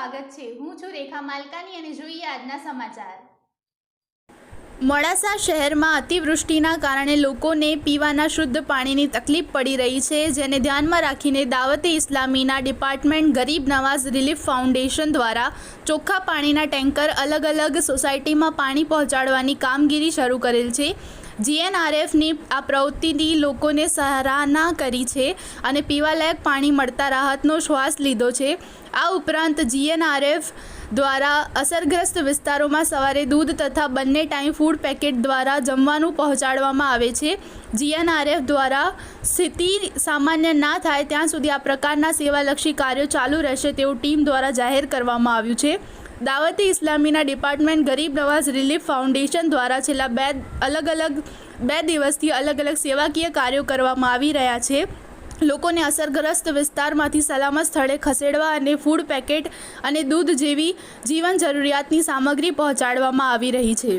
સ્વાગત છે। હું છું રેખા માલકાની અને જોઈએ આજના સમાચાર। મોડાસા શહેરમાં અતિવૃષ્ટિના કારણે લોકોને પીવાના શુદ્ધ પાણીની તકલીફ પડી રહી છે, જેને ધ્યાનમાં રાખીને દાવતે ઇસ્લામીના ડિપાર્ટમેન્ટ ગરીબ નવાઝ રિલીફ ફાઉન્ડેશન દ્વારા ચોખ્ખા પાણીના ટેન્કર અલગ અલગ સોસાયટીમાં પાણી પહોંચાડવાની કામગીરી શરૂ કરેલ છે। જીએનઆરએફની આ પ્રવૃત્તિની લોકોને સરાહના કરી છે અને પીવાલાયક પાણી મળતા રાહતનો શ્વાસ લીધો છે। આ ઉપરાંત જીએનઆરએફ દ્વારા અસરગ્રસ્ત વિસ્તારોમાં સવારે દૂધ તથા બંને ટાઈમ ફૂડ પેકેટ દ્વારા જમવાનું પહોંચાડવામાં આવે છે। જીએનઆરએફ દ્વારા સ્થિતિ સામાન્ય ના થાય ત્યાં સુધી આ પ્રકારના સેવાલક્ષી કાર્યો ચાલુ રહેશે તેવું ટીમ દ્વારા જાહેર કરવામાં આવ્યું છે। દાવતે ઇસ્લામીના ડિપાર્ટમેન્ટ ગરીબ નવાઝ રિલીફ ફાઉન્ડેશન દ્વારા છેલ્લા બે દિવસથી અલગ અલગ સેવાકીય કાર્યો કરવામાં આવી રહ્યા છે। લોકોને અસરગ્રસ્ત વિસ્તારમાંથી સલામત સ્થળે ખસેડવા અને ફૂડ પેકેટ અને દૂધ જેવી જીવન જરૂરિયાતની સામગ્રી પહોંચાડવામાં આવી રહી છે।